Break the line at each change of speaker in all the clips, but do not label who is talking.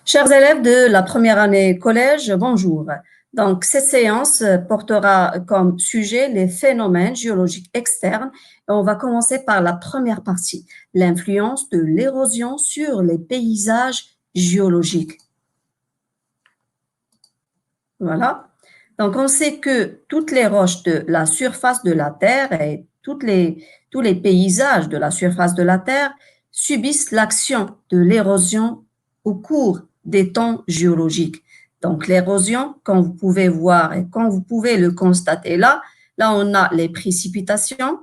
Chers élèves de la première année collège, bonjour. Donc, cette séance portera comme sujet les phénomènes géologiques externes. Et on va commencer par la première partie, l'influence de l'érosion sur les paysages géologiques. Voilà. Donc, on sait que toutes les roches de la surface de la Terre et tous les paysages de la surface de la Terre subissent l'action de l'érosion au cours des temps géologiques. Donc, l'érosion, comme vous pouvez voir et comme vous pouvez le constater là, on a les précipitations,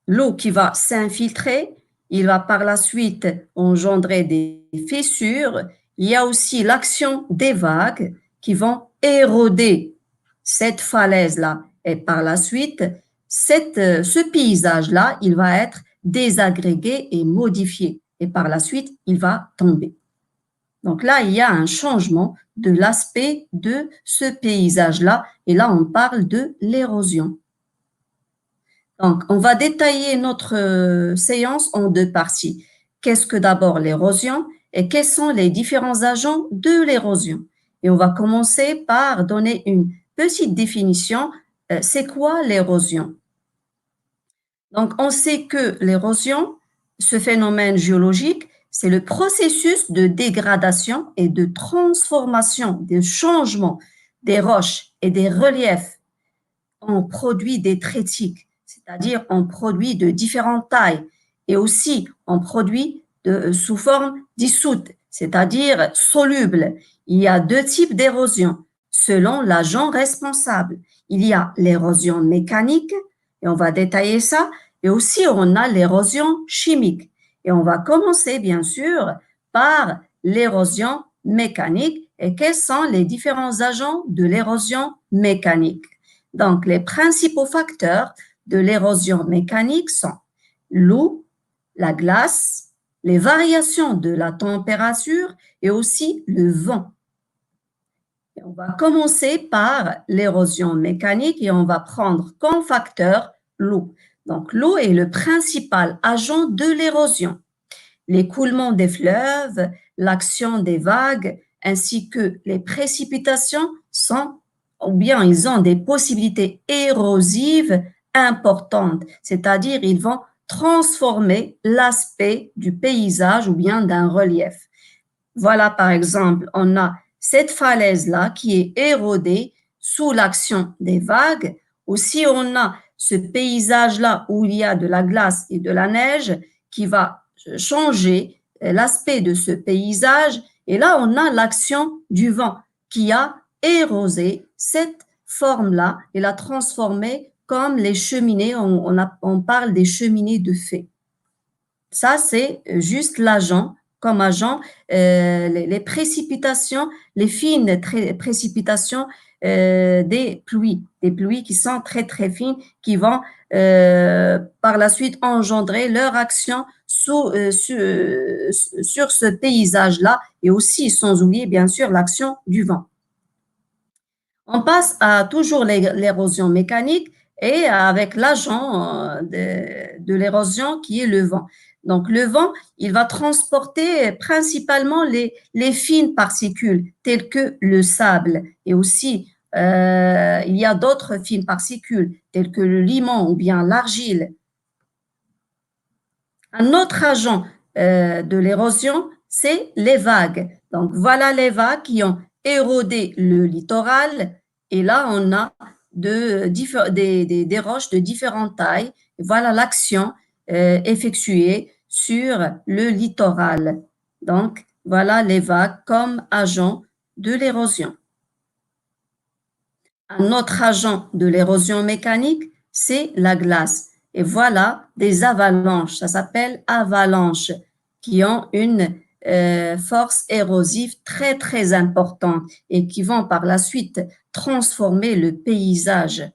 l'eau qui va s'infiltrer, il va par la suite engendrer des fissures. Il y a aussi l'action des vagues qui vont éroder cette falaise-là. Et par la suite, ce paysage-là, il va être désagrégé et modifié. Et par la suite, il va tomber. Donc là, il y a un changement de l'aspect de ce paysage-là. Et là, on parle de l'érosion. Donc, on va détailler notre séance en deux parties. Qu'est-ce que d'abord l'érosion et quels sont les différents agents de l'érosion? Et on va commencer par donner une petite définition. C'est quoi l'érosion? Donc, on sait que l'érosion, ce phénomène géologique, c'est le processus de dégradation et de transformation, de changement des roches et des reliefs en produits détritiques, c'est-à-dire en produits de différentes tailles et aussi en produits sous forme dissoute, c'est-à-dire solubles. Il y a deux types d'érosion selon l'agent responsable. Il y a l'érosion mécanique, et on va détailler ça, et aussi on a l'érosion chimique. Et on va commencer bien sûr par l'érosion mécanique et quels sont les différents agents de l'érosion mécanique. Donc, les principaux facteurs de l'érosion mécanique sont l'eau, la glace, les variations de la température et aussi le vent. Et on va commencer par l'érosion mécanique et on va prendre comme facteur l'eau. Donc, l'eau est le principal agent de l'érosion. L'écoulement des fleuves, l'action des vagues, ainsi que les précipitations sont ou bien ils ont des possibilités érosives importantes, c'est-à-dire ils vont transformer l'aspect du paysage ou bien d'un relief. Voilà, par exemple, on a cette falaise-là qui est érodée sous l'action des vagues. Aussi, on a ce paysage-là où il y a de la glace et de la neige qui va changer l'aspect de ce paysage. Et là, on a l'action du vent qui a érosé cette forme-là et l'a transformée comme les cheminées. On parle des cheminées de fée. Ça, c'est juste l'agent. Comme agent, les précipitations, les fines précipitations des pluies qui sont très, très fines, qui vont par la suite engendrer leur action sur ce paysage-là et aussi, sans oublier, bien sûr, l'action du vent. On passe à toujours l'érosion mécanique et avec l'agent de l'érosion qui est le vent. Donc, le vent, il va transporter principalement les fines particules telles que le sable et aussi il y a d'autres fines particules telles que le limon ou bien l'argile. Un autre agent de l'érosion, c'est les vagues. Donc, voilà les vagues qui ont érodé le littoral et là, on a des roches de différentes tailles. Voilà l'action effectuée sur le littoral. Donc, voilà les vagues comme agent de l'érosion. Un autre agent de l'érosion mécanique, c'est la glace. Et voilà des avalanches, ça s'appelle avalanches, qui ont une force érosive très, très importante et qui vont par la suite transformer le paysage.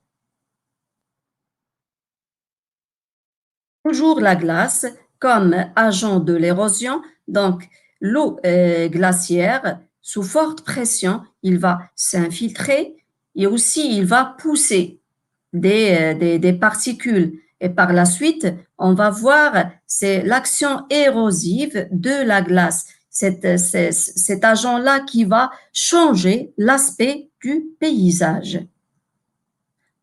Toujours la glace comme agent de l'érosion, donc l'eau glaciaire, sous forte pression, il va s'infiltrer et aussi il va pousser des particules Et par la suite, on va voir, c'est l'action érosive de la glace. Cet agent-là qui va changer l'aspect du paysage.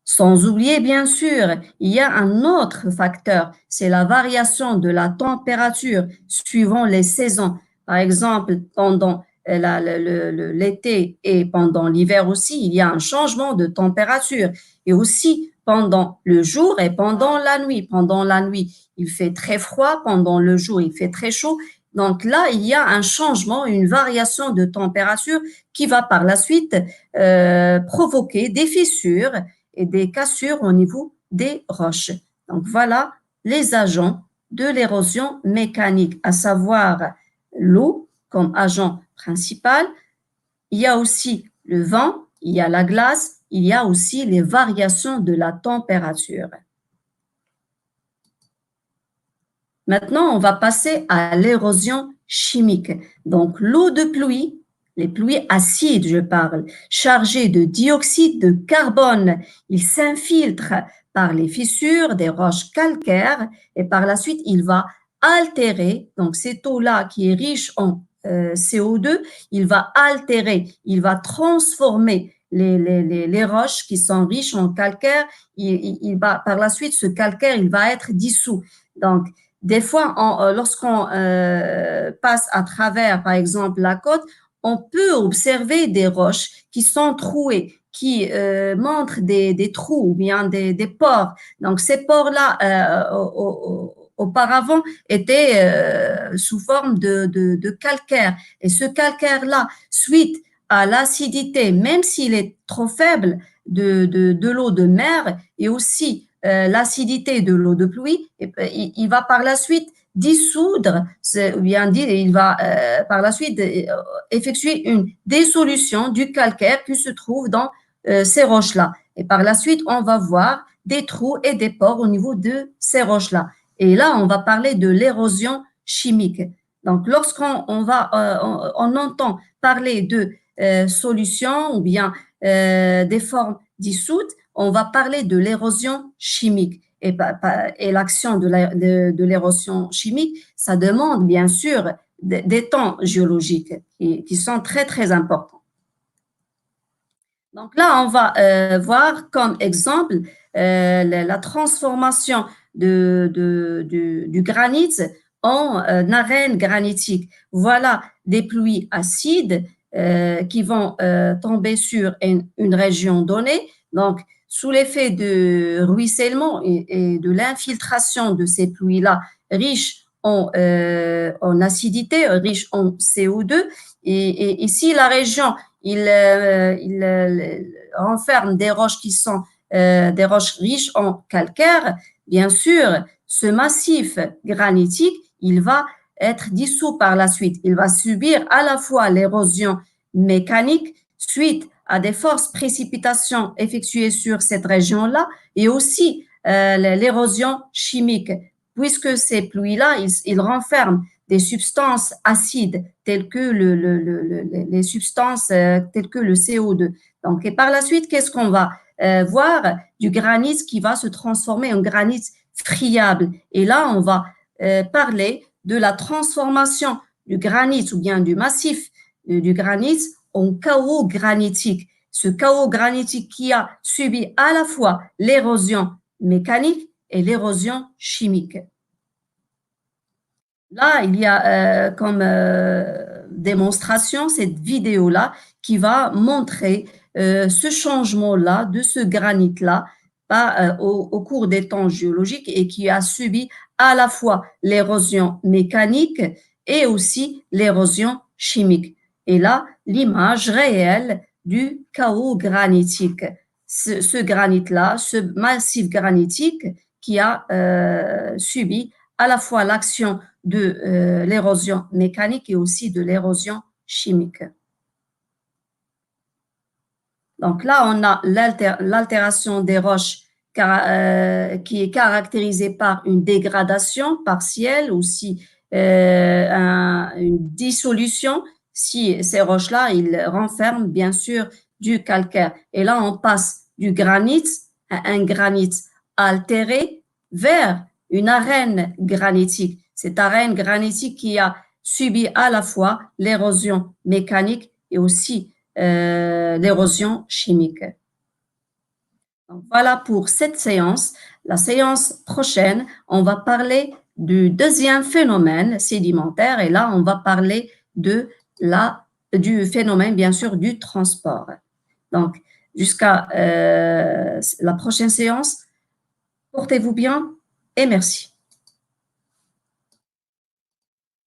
Sans oublier, bien sûr, il y a un autre facteur, c'est la variation de la température suivant les saisons. Par exemple, pendant l'été et pendant l'hiver aussi, il y a un changement de température. Et aussi pendant le jour et pendant la nuit. Pendant la nuit, il fait très froid, pendant le jour, il fait très chaud. Donc là, il y a un changement, une variation de température qui va par la suite provoquer des fissures et des cassures au niveau des roches. Donc voilà les agents de l'érosion mécanique, à savoir l'eau comme agent principal. Il y a aussi le vent, il y a la glace, il y a aussi les variations de la température. Maintenant, on va passer à l'érosion chimique. Donc, l'eau de pluie, les pluies acides, je parle, chargées de dioxyde de carbone, il s'infiltre par les fissures des roches calcaires et par la suite, il va altérer, donc cette eau-là qui est riche en CO2, il va altérer, il va transformer les roches qui sont riches en calcaire, il va, par la suite, ce calcaire, il va être dissous. Donc, des fois, lorsqu'on passe à travers, par exemple, la côte, on peut observer des roches qui sont trouées, qui montrent des trous ou bien des pores. Donc, ces pores-là, auparavant, étaient sous forme de calcaire. Et ce calcaire-là, suite à l'acidité, même s'il est trop faible de l'eau de mer, et aussi l'acidité de l'eau de pluie, il va par la suite dissoudre, ou bien dire, il va par la suite effectuer une dissolution du calcaire qui se trouve dans ces roches-là. Et par la suite, on va voir des trous et des pores au niveau de ces roches-là. Et là, on va parler de l'érosion chimique. Donc, lorsqu'on on entend parler de solutions ou bien des formes dissoutes, on va parler de l'érosion chimique. Et l'action de l'érosion chimique, ça demande bien sûr des temps géologiques qui sont très, très importants. Donc là, on va voir comme exemple la transformation du granit en arène granitique. Voilà des pluies acides qui vont tomber sur une région donnée. Donc, sous l'effet de ruissellement et de l'infiltration de ces pluies-là, riches en acidité, riches en CO2, et si la région il renferme des roches qui sont des roches riches en calcaire, bien sûr, ce massif granitique, il va être dissous par la suite. Il va subir à la fois l'érosion mécanique suite à des fortes précipitations effectuées sur cette région-là et aussi l'érosion chimique, puisque ces pluies-là, ils renferment des substances acides telles que les substances telles que le CO2. Donc, et par la suite, qu'est-ce qu'on va voir? Du granit qui va se transformer en granit friable. Et là, on va parler de la transformation du granit ou bien du massif du granit en chaos granitique. Ce chaos granitique qui a subi à la fois l'érosion mécanique et l'érosion chimique. Là, il y a comme démonstration cette vidéo-là qui va montrer ce changement-là de ce granit-là au cours des temps géologiques et qui a subi à la fois l'érosion mécanique et aussi l'érosion chimique. Et là, l'image réelle du chaos granitique. Ce granit-là, ce massif granitique qui a subi à la fois l'action de l'érosion mécanique et aussi de l'érosion chimique. Donc là, on a l'altération des roches qui est caractérisée par une dégradation partielle, aussi une dissolution, si ces roches-là, ils renferment bien sûr du calcaire. Et là, on passe du granit à un granit altéré vers une arène granitique. Cette arène granitique qui a subi à la fois l'érosion mécanique et aussi l'érosion chimique. Donc, voilà pour cette séance. La séance prochaine, on va parler du deuxième phénomène sédimentaire et là, on va parler du phénomène, bien sûr, du transport. Donc, jusqu'à la prochaine séance, portez-vous bien et merci.